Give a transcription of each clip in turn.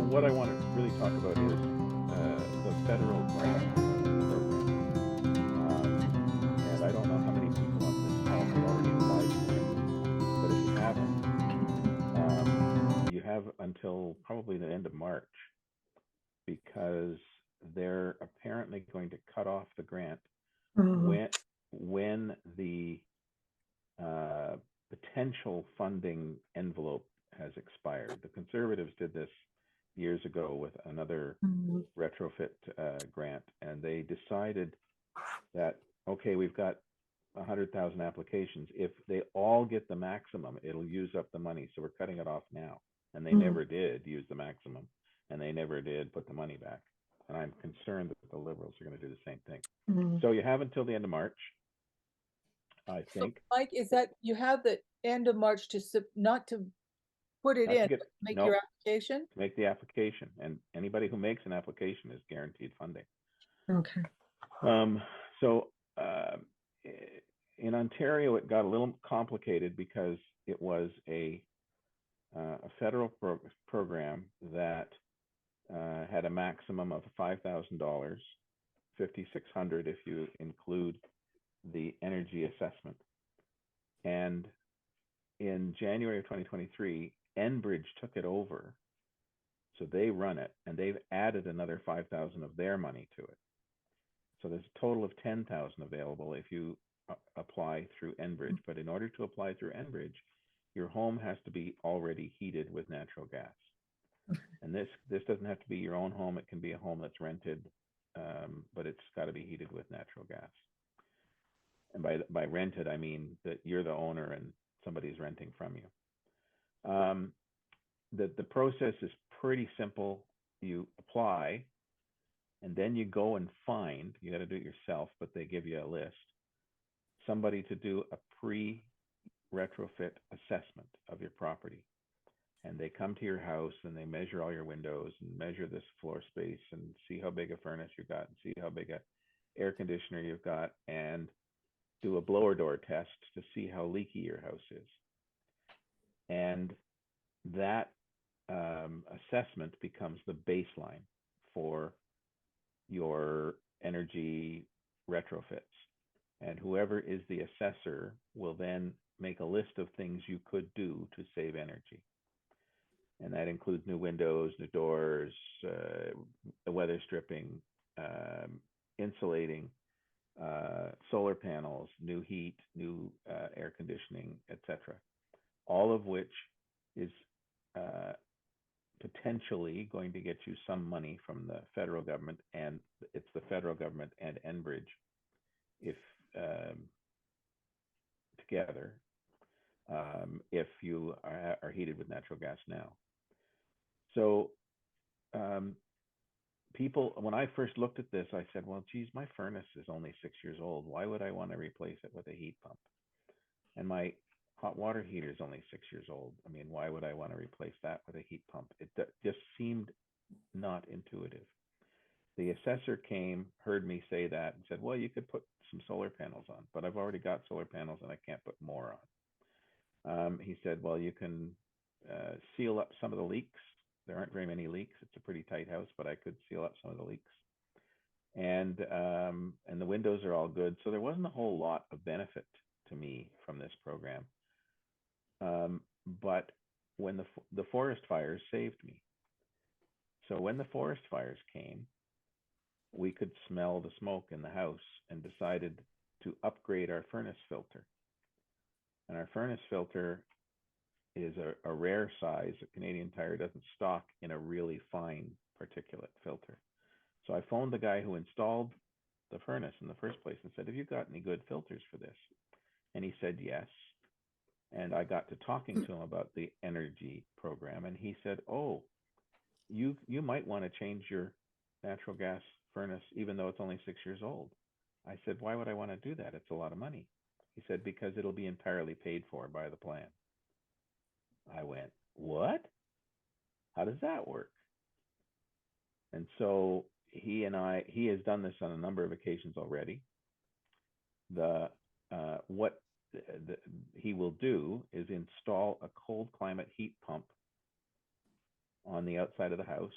what I want to really talk about is the federal grant program. And I don't know how many people on this call have already applied for it, but if you haven't, you have until probably the end of March, because they're apparently going to cut off the grant Oh, when the uh, potential funding envelope has expired. The Conservatives did this years ago with another mm, retrofit grant, and they decided that, okay, we've got 100,000 applications. If they all get the maximum, it'll use up the money. So we're cutting it off now. And they mm, never did use the maximum, and they never did put the money back. And I'm concerned that the Liberals are going to do the same thing. mm. So you have until the end of March, I So, think. Mike, is that you have the end of March to not to put it Not in, to get, but to make no, your application? to make the application. And anybody who makes an application is guaranteed funding. Okay. Um, so in Ontario, it got a little complicated because it was a federal program that had a maximum of $5,000, 5,600 if you include the energy assessment. And in January of 2023, Enbridge took it over, so they run it, and they've added another 5,000 of their money to it. So there's a total of 10,000 available if you apply through Enbridge. But in order to apply through Enbridge, your home has to be already heated with natural gas. And this doesn't have to be your own home. It can be a home that's rented, but it's got to be heated with natural gas. And by rented, I mean that you're the owner and somebody's renting from you. The process is pretty simple. You apply, and then you go and find, you got to do it yourself, but they give you a list, somebody to do a pre-retrofit assessment of your property. And they come to your house and they measure all your windows and measure this floor space and see how big a furnace you've got and see how big a air conditioner you've got, and do a blower door test to see how leaky your house is. And that assessment becomes the baseline for your energy retrofits. And whoever is the assessor will then make a list of things you could do to save energy. And that includes new windows, new doors, weather stripping, insulating, solar panels, new heat, new air conditioning, etc. All of which is potentially going to get you some money from the federal government, and it's the federal government and Enbridge, if together, if you are heated with natural gas now. So people, when I first looked at this, I said, well, geez, my furnace is only 6 years old. Why would I want to replace it with a heat pump? And my hot water heater is only 6 years old. I mean, why would I want to replace that with a heat pump? It just seemed not intuitive. The assessor came, heard me say that, and said, well, you could put some solar panels on, but I've already got solar panels and I can't put more on. He said, well, you can seal up some of the leaks. There aren't very many leaks. It's a pretty tight house, but I could seal up some of the leaks. And the windows are all good. So there wasn't a whole lot of benefit to me from this program. But when the forest fires saved me. So when the forest fires came, we could smell the smoke in the house and decided to upgrade our furnace filter. And our furnace filter is a rare size. A Canadian Tire doesn't stock in a really fine particulate filter. So I phoned the guy who installed the furnace in the first place and said, have you got any good filters for this? And he said yes. And I got to talking to him about the energy program, and he said, oh, you might want to change your natural gas furnace even though it's only 6 years old. I said, why would I want to do that? It's a lot of money. He said, because it'll be entirely paid for by the plan. I went, what? How does that work? And so he has done this on a number of occasions already. What he will do is install a cold climate heat pump on the outside of the house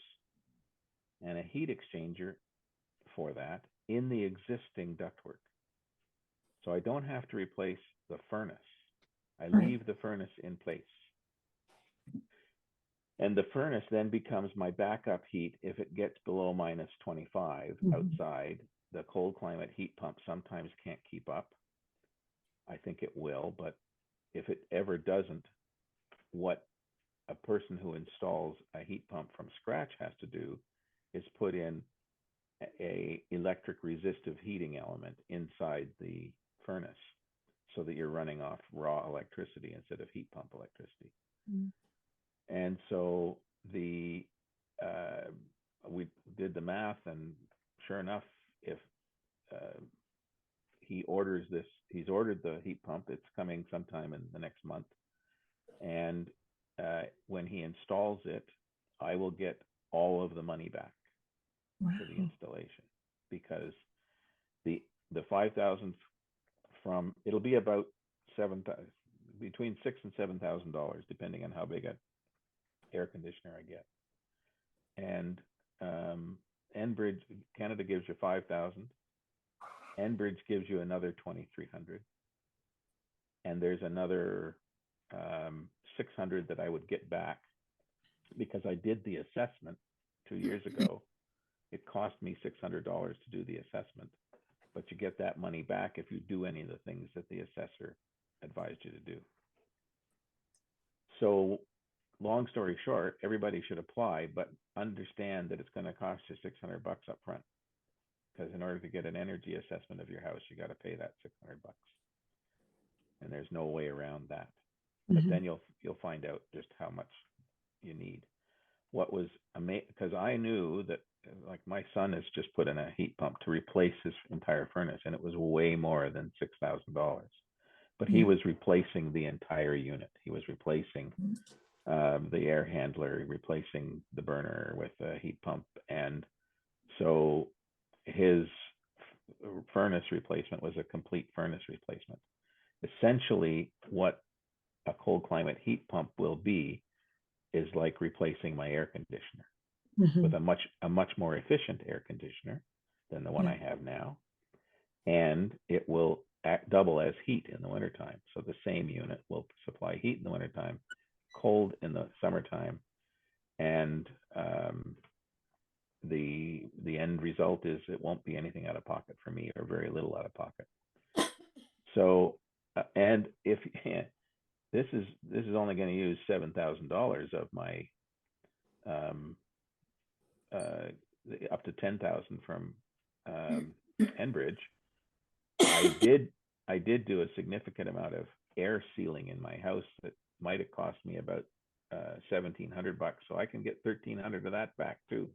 and a heat exchanger for that in the existing ductwork. So I don't have to replace the furnace. I Right. leave the furnace in place. And the furnace then becomes my backup heat if it gets below minus 25 outside. The cold climate heat pump sometimes can't keep up. I think it will, but if it ever doesn't, what a person who installs a heat pump from scratch has to do is put in a electric resistive heating element inside the furnace so that you're running off raw electricity instead of heat pump electricity. And so we did the math, and sure enough, if he's ordered the heat pump, it's coming sometime in the next month. And when he installs it, I will get all of the money back for the installation, because the 5,000 from, it'll be about between $6,000 and $7,000 depending on how big an air conditioner I get. And Enbridge Canada gives you 5,000. Enbridge gives you another 2,300, and there's another 600 that I would get back because I did the assessment 2 years ago. It cost me $600 to do the assessment, but you get that money back if you do any of the things that the assessor advised you to do. So long story short, everybody should apply, but understand that it's going to cost you $600 up front, because in order to get an energy assessment of your house, you got to pay that $600, and there's no way around that. But then you'll find out just how much you need. What was amazing, because I knew that, like, my son has just put in a heat pump to replace his entire furnace, and it was way more than $6,000. But he was replacing the entire unit. He was replacing the air handler, replacing the burner with a heat pump, and so his furnace replacement was a complete furnace replacement. Essentially, what a cold climate heat pump will be is like replacing my air conditioner with a much more efficient air conditioner than the one I have now, and it will double as heat in the wintertime. So the same unit will supply heat in the wintertime, cold in the summertime, and the end result is it won't be anything out of pocket for me, or very little out of pocket. So and if this is only going to use $7,000 of my up to 10,000 from Enbridge. I did do a significant amount of air sealing in my house that might have cost me about $1,700, so I can get $1,300 of that back too.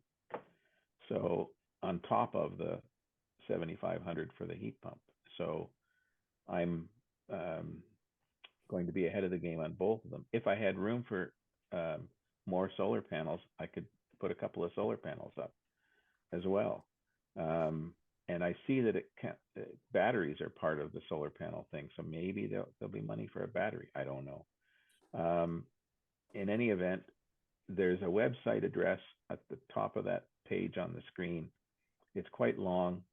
So on top of the $7,500 for the heat pump, so I'm going to be ahead of the game on both of them. If I had room for more solar panels, I could put a couple of solar panels up as well. And I see that batteries are part of the solar panel thing, so maybe there'll be money for a battery. I don't know. In any event, there's a website address at the top of that page on the screen. It's quite long,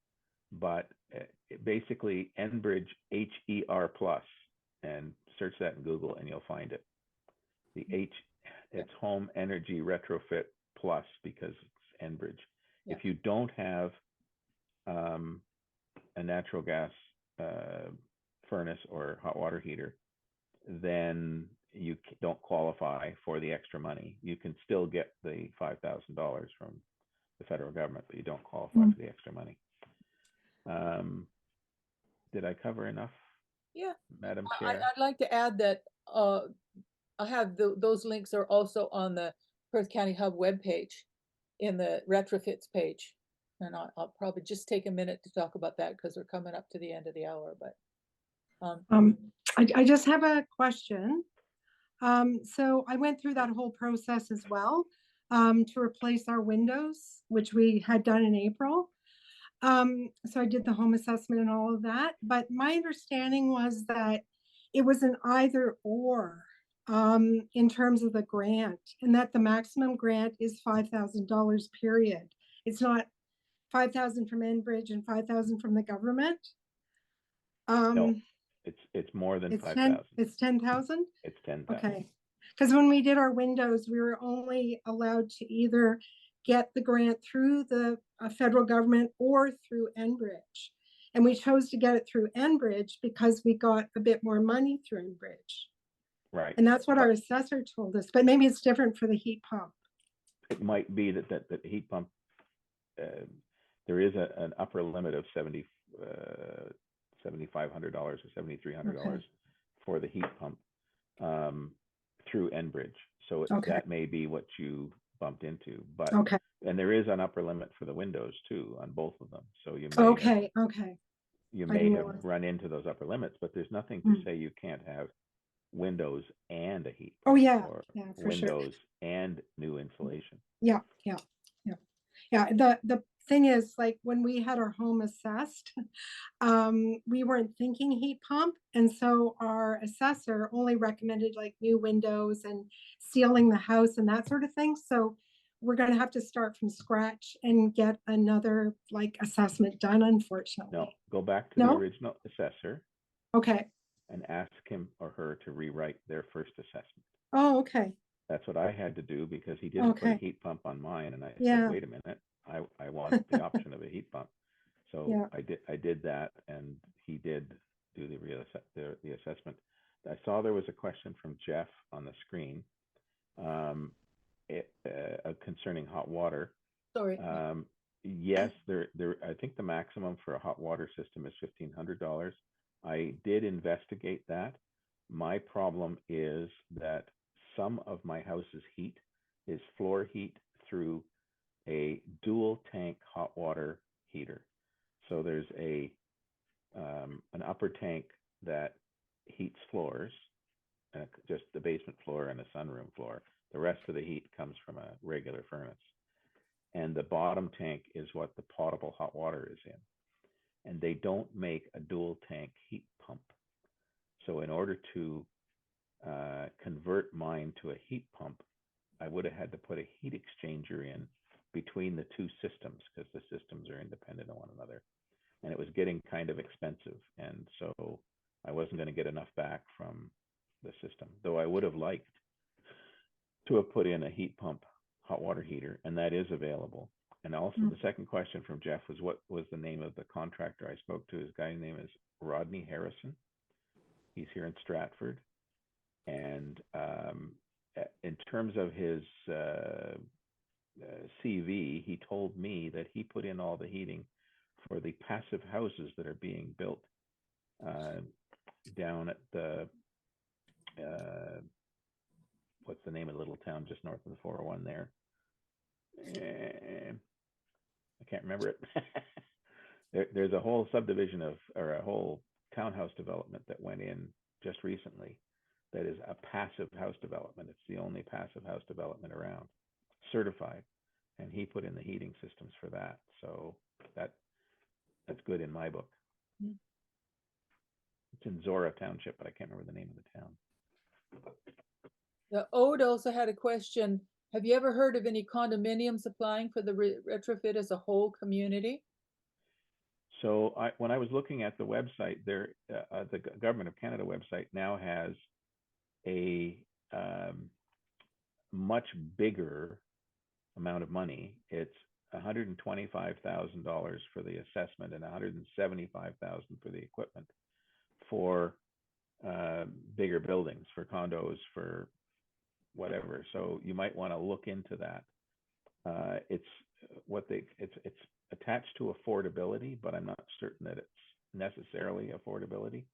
but basically Enbridge HER Plus, and search that in Google and you'll find it. It's Home Energy Retrofit Plus because it's Enbridge. Yeah. If you don't have a natural gas furnace or hot water heater, then you don't qualify for the extra money. You can still get the $5,000 from the federal government, but you don't qualify for the extra money. Did I cover enough? Yeah, Madam Chair. I'd like to add that I have those links are also on the Perth County Hub webpage in the retrofits page. And I'll probably just take a minute to talk about that because we're coming up to the end of the hour. But I just have a question. So I went through that whole process as well to replace our windows, which we had done in April. So I did the home assessment and all of that. But my understanding was that it was an either or. in terms of the grant, and that the maximum grant is $5,000, period. It's not 5,000 from Enbridge and 5,000 from the government. No, it's more than 5,000. It's 10,000? It's 10,000. Okay. Because when we did our windows, we were only allowed to either get the grant through the federal government or through Enbridge. And we chose to get it through Enbridge because we got a bit more money through Enbridge. Right. And that's what our assessor told us. But maybe it's different for the heat pump. It might be that the heat pump, there is an upper limit of $7,500 or $7,300 for the heat pump through Enbridge. So that may be what you bumped into. But and there is an upper limit for the windows too on both of them. So you may you may have run into those upper limits, but there's nothing to say you can't have windows and a heat pump. Or windows and new insulation. The thing is, like, when we had our home assessed, we weren't thinking heat pump, and so our assessor only recommended like new windows and sealing the house and that sort of thing. So we're going to have to start from scratch and get another like assessment done, unfortunately. No, go back to the original assessor. And ask him or her to rewrite their first assessment. That's what I had to do because he didn't put a heat pump on mine, and I said, wait a minute, I want the option of a heat pump. So I did that, and he did do the assessment. I saw there was a question from Jeff on the screen concerning hot water. Sorry. Yes, I think the maximum for a hot water system is $1,500. I did investigate that. My problem is that some of my house's heat is floor heat through a dual tank hot water heater. So there's an upper tank that heats floors, just the basement floor and the sunroom floor. The rest of the heat comes from a regular furnace. And the bottom tank is what the potable hot water is in. And they don't make a dual tank heat pump. So in order to convert mine to a heat pump, I would have had to put a heat exchanger in between the two systems because the systems are independent of one another. And it was getting kind of expensive. And so I wasn't going to get enough back from the system, though I would have liked to have put in a heat pump hot water heater, and that is available. And also the second question from Jeff was, what was the name of the contractor I spoke to? His guy's name is Rodney Harrison. He's here in Stratford. And in terms of his CV, he told me that he put in all the heating for the passive houses that are being built down at the, what's the name of the little town just north of the 401 there? I can't remember it. There's a whole subdivision or a whole townhouse development that went in just recently that is a passive house development. It's the only passive house development around, certified. And he put in the heating systems for that. So that's good in my book. It's in Zora Township, but I can't remember the name of the town. The Ode also had a question. Have you ever heard of any condominiums applying for the retrofit as a whole community? So when I was looking at the website, the Government of Canada website now has a much bigger amount of money. It's $125,000 for the assessment and $175,000 for the equipment for bigger buildings, for condos, for whatever. So you might want to look into that. It's attached to affordability, but I'm not certain that it's necessarily affordability.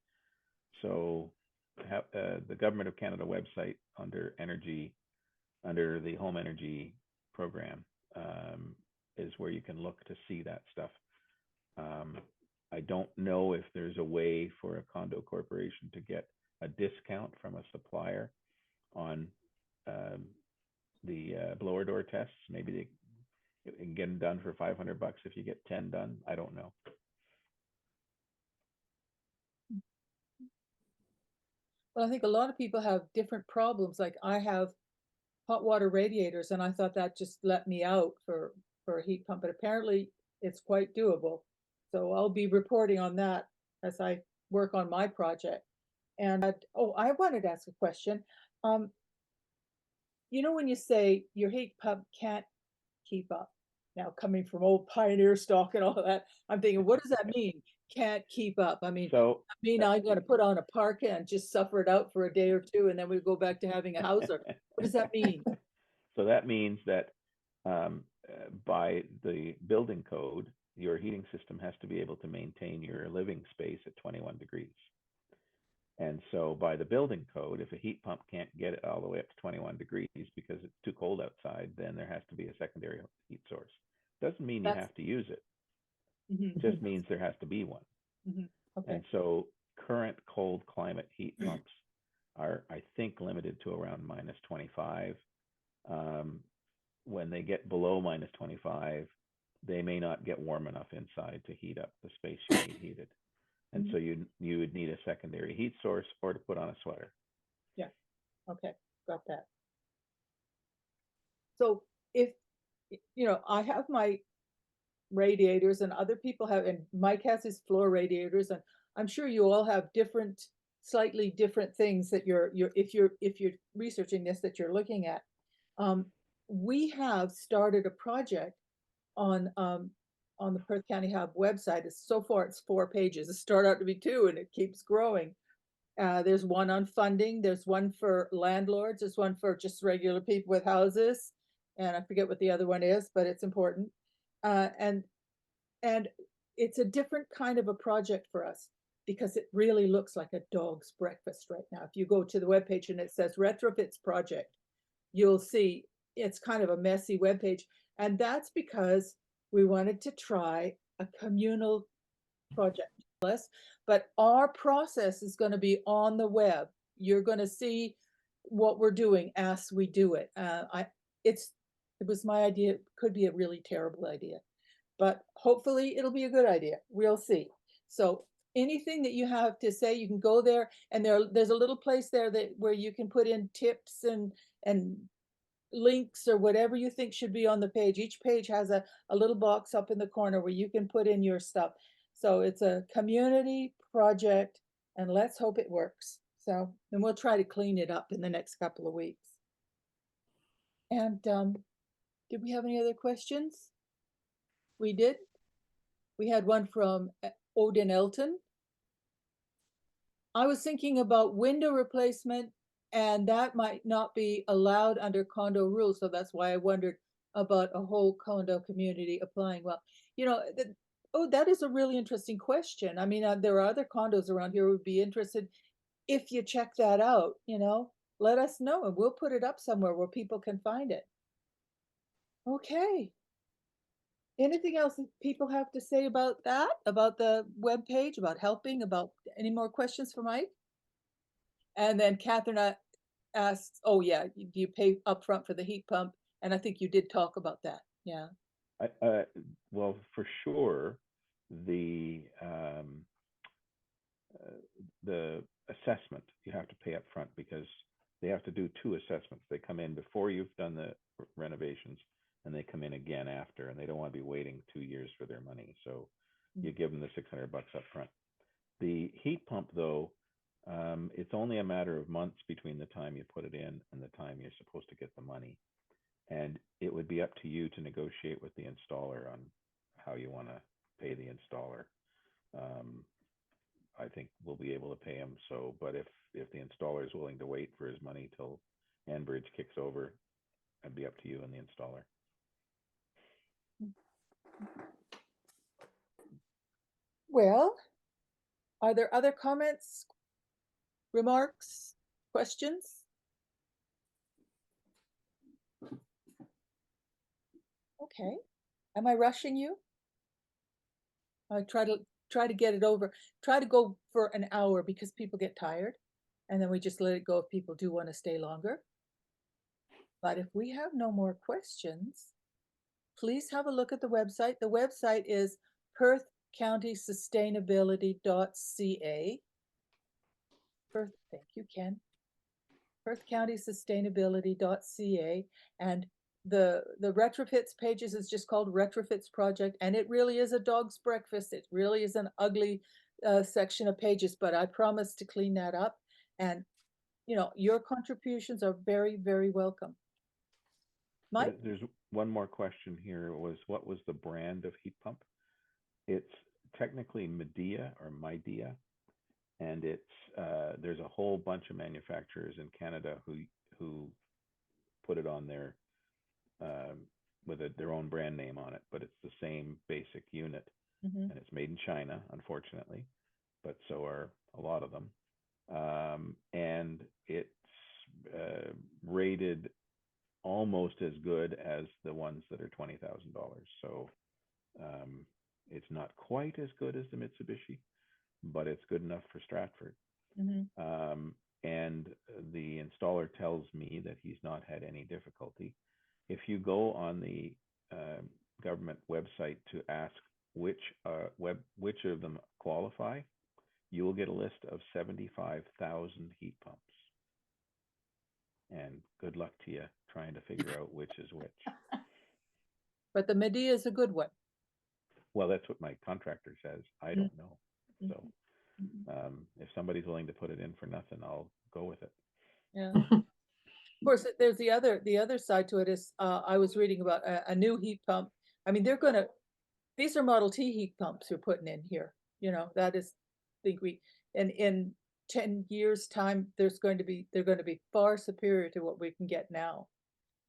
So the Government of Canada website under energy, under the home energy program, is where you can look to see that stuff. I don't know if there's a way for a condo corporation to get a discount from a supplier on the blower door tests. Maybe they can get them done for $500 if you get 10 done. I don't know. Well, I think a lot of people have different problems. Like I have hot water radiators, and I thought that just let me out for a heat pump, but apparently it's quite doable. So I'll be reporting on that as I work on my project. And oh, I wanted to ask a question. Um, you know, when you say your heat pump can't keep up, now coming from old Pioneer stock and all of that, I'm thinking, what does that mean? Can't keep up? I mean, So I'm going to put on a parka and just suffer it out for a day or two, and then we go back to having a house, or what does that mean? so that means that by the building code, your heating system has to be able to maintain your living space at 21 degrees. And so by the building code, if a heat pump can't get it all the way up to 21 degrees because it's too cold outside, then there has to be a secondary heat source. Doesn't mean you have to use it. Mhm. It just means there has to be one. Okay. And so current cold climate heat pumps are, I think, limited to around minus 25. When they get below minus 25, they may not get warm enough inside to heat up the space you need heated. And so you would need a secondary heat source or to put on a sweater. Yeah. Okay. Got that. So if, you know, I have my radiators and other people have, and Mike has his floor radiators, and I'm sure you all have different, slightly different things that if you're researching this, that you're looking at. We have started a project on the Perth County Hub website. So far it's 4 pages. It started out to be 2 and it keeps growing. There's one on funding. There's one for landlords. There's one for just regular people with houses. And I forget what the other one is, but it's important. And it's a different kind of a project for us because it really looks like a dog's breakfast right now. If you go to the webpage and it says retrofits project, you'll see it's kind of a messy webpage. And that's because we wanted to try a communal project. But our process is going to be on the web. You're going to see what we're doing as we do it. It was my idea. It could be a really terrible idea, but hopefully it'll be a good idea. We'll see. So anything that you have to say, you can go there, and there's a little place there where you can put in tips and links or whatever you think should be on the page. Each page has a little box up in the corner where you can put in your stuff. So it's a community project, and let's hope it works. So, and we'll try to clean it up in the next couple of weeks. And did we have any other questions? We did. We had one from Odin Elton. I was thinking about window replacement, and that might not be allowed under condo rules. So that's why I wondered about a whole condo community applying. Well, you know, that is a really interesting question. I mean, there are other condos around here who would be interested. If you check that out, you know, let us know and we'll put it up somewhere where people can find it. Okay. Anything else that people have to say about that, about the webpage, about helping, about any more questions for Mike? And then Catherine asks, oh yeah, do you pay upfront for the heat pump? And I think you did talk about that. Yeah. Well, for sure, the assessment you have to pay up front because they have to do 2 assessments. They come in before you've done the renovations, and they come in again after, and they don't want to be waiting 2 years for their money. So you give them the $600 up front. The heat pump, though, it's only a matter of months between the time you put it in and the time you're supposed to get the money. And it would be up to you to negotiate with the installer on how you want to pay the installer. I think we'll be able to pay him. So, but if the installer is willing to wait for his money till Enbridge kicks over, it'd be up to you and the installer. Well, are there other comments, remarks, questions? Okay. Am I rushing you? I try to get it over, try to go for an hour because people get tired, and then we just let it go if people do want to stay longer. But if we have no more questions, please have a look at the website. The website is perthcountysustainability.ca. Thank you, Ken. PerthCountySustainability.ca, and the retrofits pages is just called Retrofits Project, and it really is a dog's breakfast. It really is an ugly section of pages, but I promise to clean that up. And you know, your contributions are very, very welcome. Mike? There's one more question here. What was the brand of heat pump? It's technically Medea or Midea, and it's there's a whole bunch of manufacturers in Canada who put it on their with their own brand name on it, but it's the same basic unit, and it's made in China, unfortunately, but so are a lot of them, and it's rated almost as good as the ones that are $20,000. So it's not quite as good as the Mitsubishi, but it's good enough for Stratford. And the installer tells me that he's not had any difficulty. If you go on the government website to ask which of them qualify, you will get a list of 75,000 heat pumps. And good luck to you trying to figure out which is which. But the Medea is a good one. Well, that's what my contractor says. I don't know. So if somebody's willing to put it in for nothing, I'll go with it. Yeah. Of course, there's the other side to it is I was reading about a new heat pump. I mean, these are Model T heat pumps you're putting in here. You know, that is, in 10 years time, they're going to be far superior to what we can get now.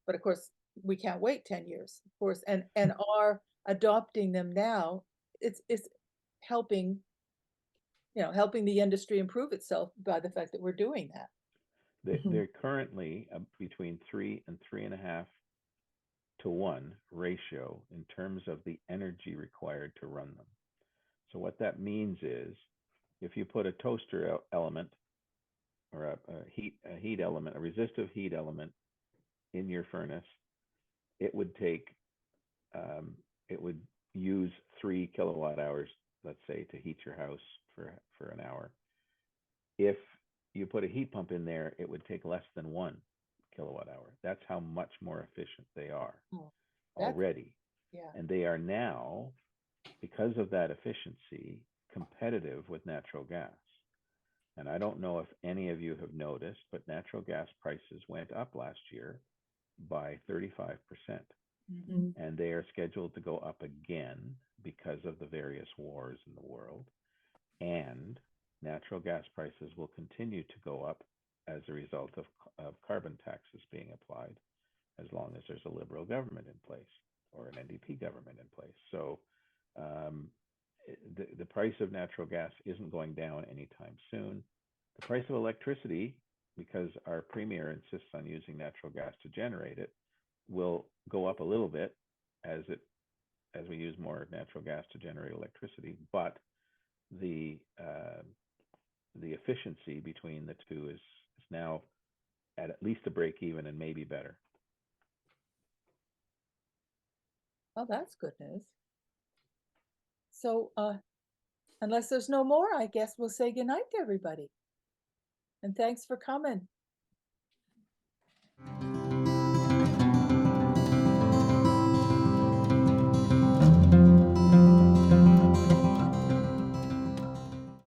But of course, we can't wait 10 years, of course, and are adopting them now. It's helping, you know, helping the industry improve itself by the fact that we're doing that. They're currently between 3 and 3.5 to 1 ratio in terms of the energy required to run them. So what that means is, if you put a toaster element or a heat element, a resistive heat element in your furnace, it would use 3 kilowatt hours, let's say, to heat your house for an hour. If you put a heat pump in there, it would take less than 1 kilowatt hour. That's how much more efficient they are already. Yeah. And they are now, because of that efficiency, competitive with natural gas. And I don't know if any of you have noticed, but natural gas prices went up last year by 35%. And they are scheduled to go up again because of the various wars in the world. And natural gas prices will continue to go up as a result of carbon taxes being applied, as long as there's a Liberal government in place or an NDP government in place. So the price of natural gas isn't going down anytime soon. The price of electricity, because our premier insists on using natural gas to generate it, will go up a little bit as we use more natural gas to generate electricity, but the efficiency between the two is now at least a break even and maybe better. Oh, that's good news. So unless there's no more, I guess we'll say goodnight to everybody. And thanks for coming.